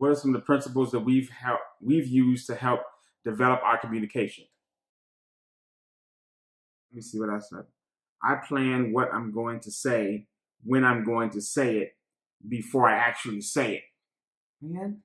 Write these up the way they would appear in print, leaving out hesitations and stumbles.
what are some of the principles that we've used to help develop our communication? Let me see what I said. I plan what I'm going to say, when I'm going to say it, before I actually say it. Man,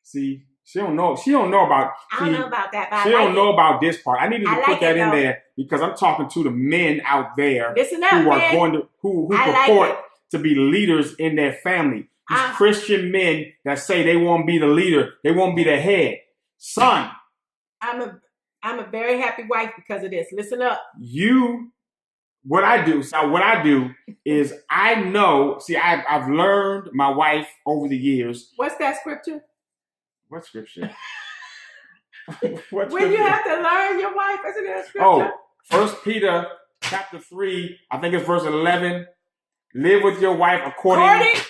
see, she don't know. She don't know about. I don't know about that. But she don't know about this part. I needed to put that in there because I'm talking to the men out there who are going to who purport to be leaders in their family. These Christian men that say they won't be the leader, they won't be the head. Son, I'm a very happy wife because of this. Listen up. What I do is I know. See, I've learned my wife over the years. What's that scripture? What scripture? When you have to learn your wife, isn't it a scripture? Oh, 1 Peter chapter 3, I think it's verse 11. Live with your wife according to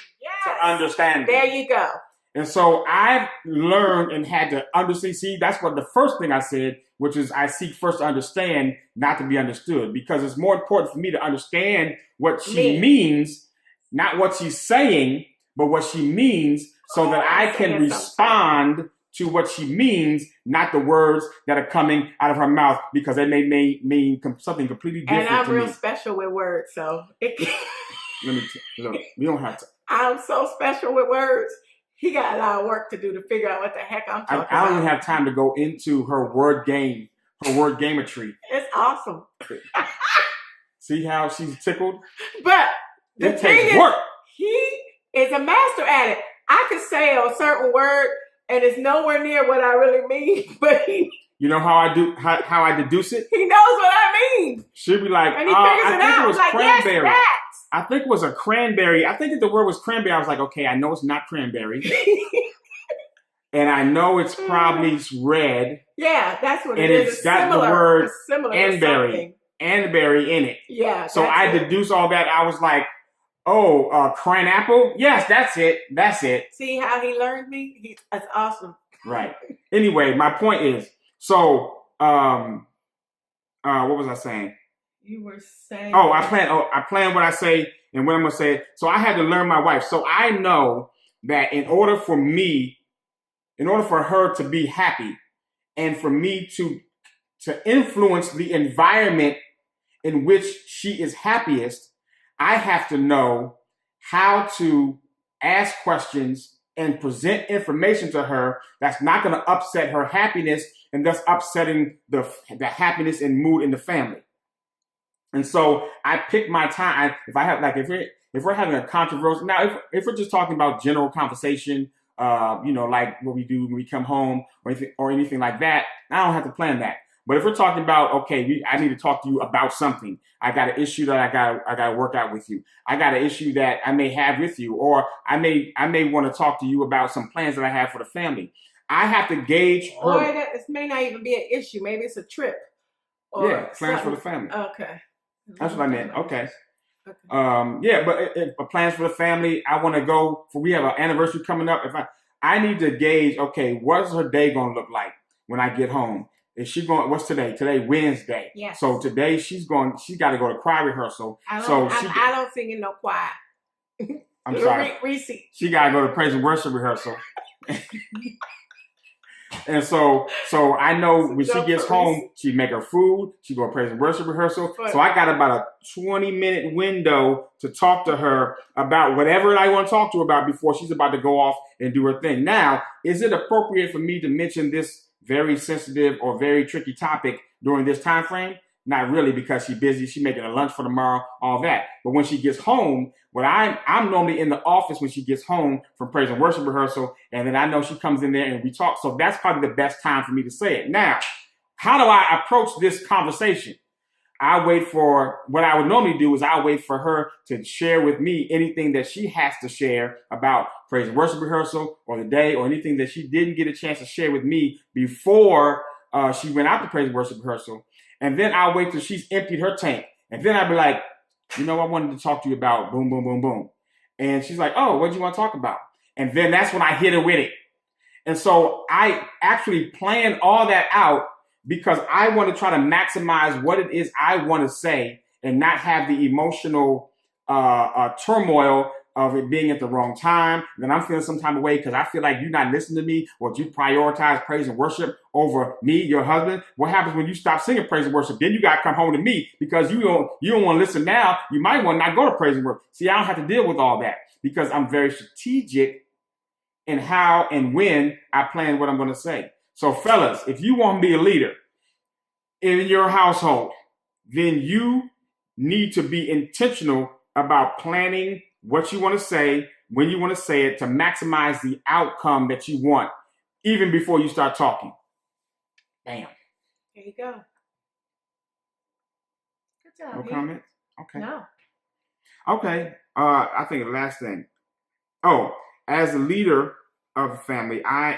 understanding. There you go. And so I've learned and had to understand. See, that's what the first thing I said, which is I seek first to understand, not to be understood. Because it's more important for me to understand what she means, not what she's saying, but what she means, so that I can respond to what she means, not the words that are coming out of her mouth, because they may mean something completely different. And I'm real special with words, so let me look, we don't have to. I'm so special with words. He got a lot of work to do to figure out what the heck I'm talking about. I don't even have time to go into her word gameatry. It's awesome. See how she's tickled? But the thing is, work. He is a master at it. I could say a certain word and it's nowhere near what I really mean, but he... You know how I deduce it? He knows what I mean. She'll be like, and he figures I think it was like, cranberry. Yes, I think it was a cranberry. I think that the word was cranberry. I was like, okay, I know it's not cranberry. And I know it's probably red. Yeah, that's what it is. And it's got the word anberry in it. Yeah. So I deduced all that. I was like, cran apple? Yes, that's it. See how he learned me? That's awesome. Right. Anyway, my point is, so what was I saying? You were saying. I plan what I say and when I'm gonna say it. So I had to learn my wife. So I know that in order for her to be happy, and for me to influence the environment in which she is happiest, I have to know how to ask questions and present information to her that's not going to upset her happiness and thus upsetting the happiness and mood in the family. And so I pick my time. If we're having a controversy, now if we're just talking about general conversation, like what we do when we come home or anything like that, I don't have to plan that. But if we're talking about, okay, I need to talk to you about something. I got an issue that I got to work out with you. I got an issue that I may have with you, or I may want to talk to you about some plans that I have for the family. I have to gauge her. Or this may not even be an issue. Maybe it's a trip. Or plans for the family. Okay. That's what I meant. Okay. But plans for the family. I want to go we have an anniversary coming up. If I need to gauge, okay, what's her day going to look like when I get home? Is she going? What's today? Today Wednesday. Yes. So today she's got to go to choir rehersal. I don't sing in no choir. I'm sorry. She got to go to praise and worship rehearsal. And so I know when she gets home, she make her food. She go to praise and worship rehearsal. So I got about a 20-minute window to talk to her about whatever I want to talk to her about before she's about to go off and do her thing. Now, is it appropriate for me to mention this very sensitive or very tricky topic during this time frame? Not really, because she's busy. She's making a lunch for tomorrow, all that. But when she gets home, I'm normally in the office when she gets home from praise and worship rehearsal, and then I know she comes in there and we talk. So that's probably the best time for me to say it. Now, how do I approach this conversation? What I would normally do is I wait for her to share with me anything that she has to share about praise and worship rehearsal or the day, or anything that she didn't get a chance to share with me before she went out to praise and worship rehearsal. And then I'll wait till she's emptied her tank. And then I'll be like, I wanted to talk to you about boom, boom, boom, boom. And she's like, oh, what do you want to talk about? And then that's when I hit her with it. And so I actually plan all that out because I want to try to maximize what it is I want to say and not have the emotional turmoil of it being at the wrong time, then I'm feeling some type of way because I feel like you're not listening to me, or you prioritize praise and worship over me, your husband. What happens when you stop singing praise and worship? Then you got to come home to me because you don't want to listen now. You might want to not go to praise and worship. See, I don't have to deal with all that because I'm very strategic in how and when I plan what I'm going to say. So fellas, if you want to be a leader in your household, then you need to be intentional about planning what you want to say, when you want to say it, to maximize the outcome that you want, even before you start talking. Bam. There you go. Good job. No Heath. comment? Okay. No. Okay. I think the last thing. Oh, as a leader of a family, I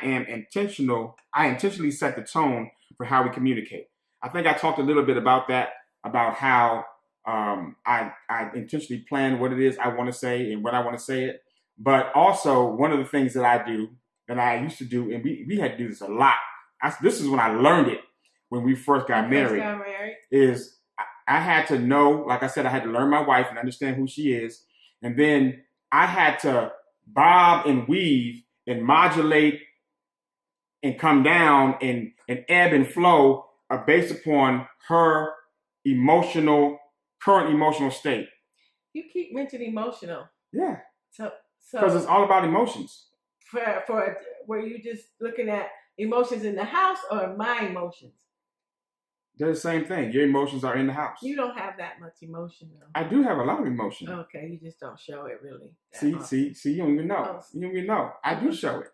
intentionally set the tone for how we communicate. I think I talked a little bit about that, about how I intentionally plan what it is I want to say and when I want to say it. But also, one of the things that I do, that I used to do, and we had to do this a lot. This is when I learned it when we first got married. Is I had to know, like I said, I had to learn my wife and understand who she is. And then I had to bob and weave and modulate and come down and ebb and flow based upon her current emotional state. You keep mentioning emotional. Yeah. So Because it's all about emotions. For were you just looking at emotions in the house or my emotions? They're the same thing. Your emotions are in the house. You don't have that much emotion though. I do have a lot of emotion. Okay, you just don't show it really. See, you don't even know. Oh. You don't even know. I do show it.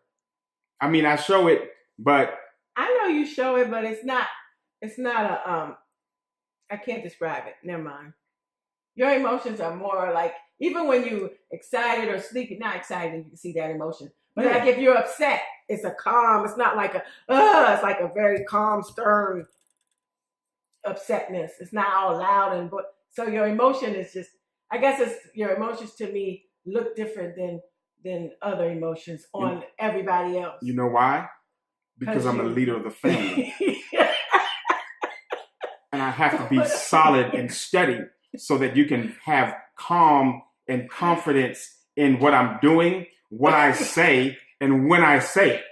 I mean, I show it, but I know you show it, but it's not a I can't describe it. Never mind. Your emotions are more like, even when you excited or sleepy, not excited, you can see that emotion. But like if you're upset, it's a calm, it's not like it's like a very calm, stern upsetness. It's not all loud so your emotion is just, I guess your emotions to me look different than other emotions on everybody else. You know why? Because I'm a leader of the family. And I have to be solid and steady so that you can have calm and confidence in what I'm doing, what I say, and when I say it.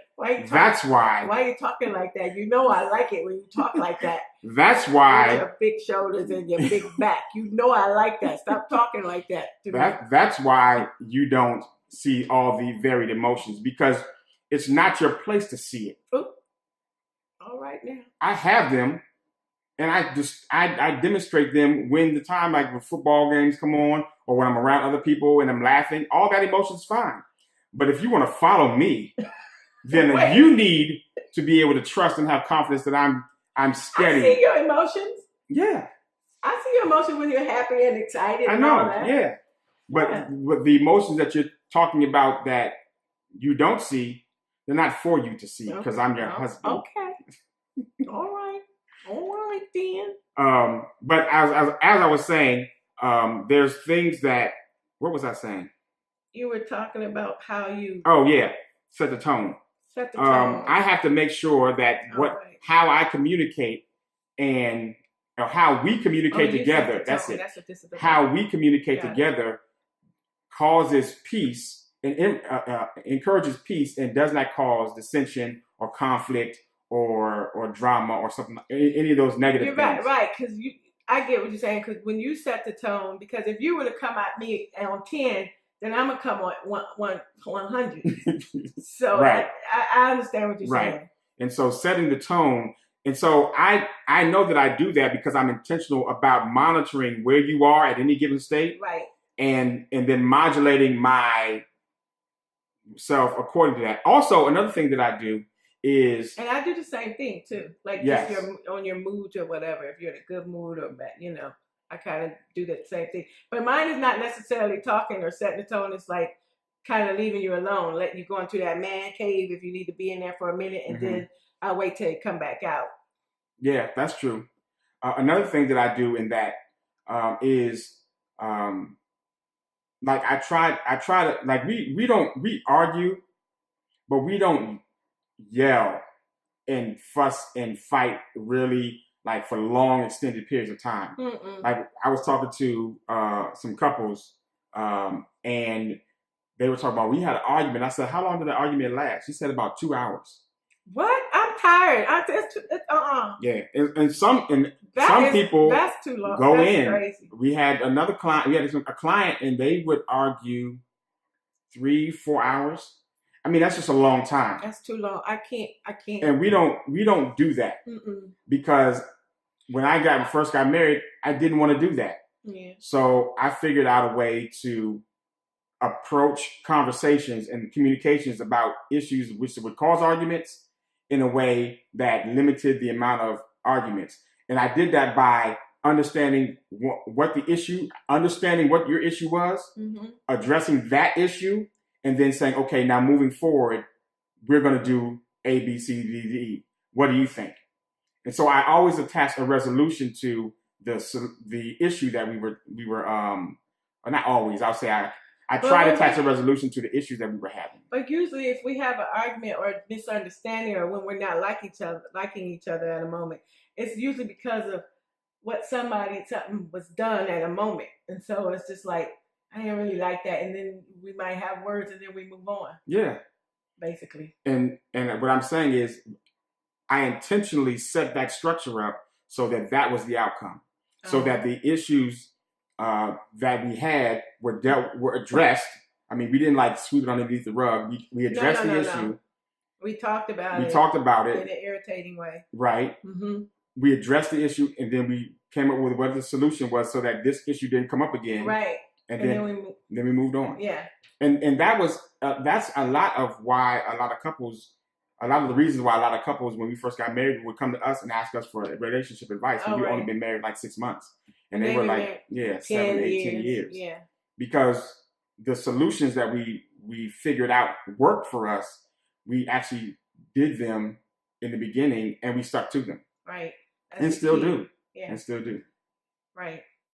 That's why. Why are you talking like that? You know I like it when you talk like that. That's why. With your big shoulders and your big back. You know I like that. Stop talking like that to me. That's why you don't see all the varied emotions, because it's not your place to see it. Ooh. All right now. I have them, and I demonstrate them when the time, like when football games come on, or when I'm around other people and I'm laughing. All that emotion's fine. But if you want to follow me, then you need to be able to trust and have confidence that I'm steady. I see your emotions. Yeah. I see your emotions when you're happy and excited. I know, yeah. But the emotions that you're talking about that you don't see, they're not for you to see, because I'm your husband. Okay. All right then. But as I was saying, there's things that, what was I saying? You were talking about how you. Oh yeah, set the tone. Set the tone. I have to make sure that how I communicate and how we communicate together. That's it. That's what this is about. How we communicate together causes peace and encourages peace, and does not cause dissension or conflict or drama or something. Any of those negative things. You're right. Because I get what you're saying. Because when you set the tone, because if you were to come at me on 10. Then I'm gonna come on 100. So I understand what you're saying. And so setting the tone, and so I know that I do that because I'm intentional about monitoring where you are at any given state, right? And then modulating myself according to that. Also, another thing that I do is, and I do the same thing too. Like if you're on your mood or whatever, if you're in a good mood or bad, I kind of do the same thing. But mine is not necessarily talking or setting the tone. It's like kind of leaving you alone, letting you go into that man cave if you need to be in there for a minute, and then I'll wait till you come back out. Yeah, that's true. Another thing that I do in that is like I try to, like we argue, but we don't yell and fuss and fight really, like for long extended periods of time. Like I was talking to some couples, and they were talking about, we had an argument. I said, how long did the argument last? She said about 2 hours. What? I'm tired. Yeah, and some people that's too long. go That's in. Crazy. We had another client. We had a client, and they would argue 3-4 hours. I mean, that's just a long time. That's too long. I can't. And we don't do that. Because when I first got married, I didn't want to do that. Yeah. So I figured out a way to approach conversations and communications about issues which would cause arguments in a way that limited the amount of arguments. And I did that by understanding what the issue, understanding what your issue was, addressing that issue, and then saying, okay, now moving forward, we're going to do A, B, C, D, D, E. What do you think? And so I always attach a resolution to the issue that we were or not always, I'll say I try to attach a resolution to the issues that we were having. But usually if we have an argument or a misunderstanding, or when we're not liking each other at a moment, it's usually because of something was done at a moment. And so it's just like, I didn't really like that. And then we might have words and then we move on. Yeah. Basically. And what I'm saying is I intentionally set that structure up so that was the outcome. So that the issues that we had were addressed. I mean, we didn't like sweep it underneath the rug. We addressed the issue. No. We talked about it. We talked about it in an irritating way. Right. We addressed the issue, and then we came up with what the solution was so that this issue didn't come up again. Right. And then we moved on. Yeah. And that's a lot of why a lot of the reasons why a lot of couples, when we first got married, would come to us and ask us for relationship advice. And we've only been married like 6 months. And they were like, 7, 18 years. Yeah. Because the solutions that we figured out worked for us, we actually did them in the beginning and we stuck to them. Right. And still do. Yeah. And still do. Right.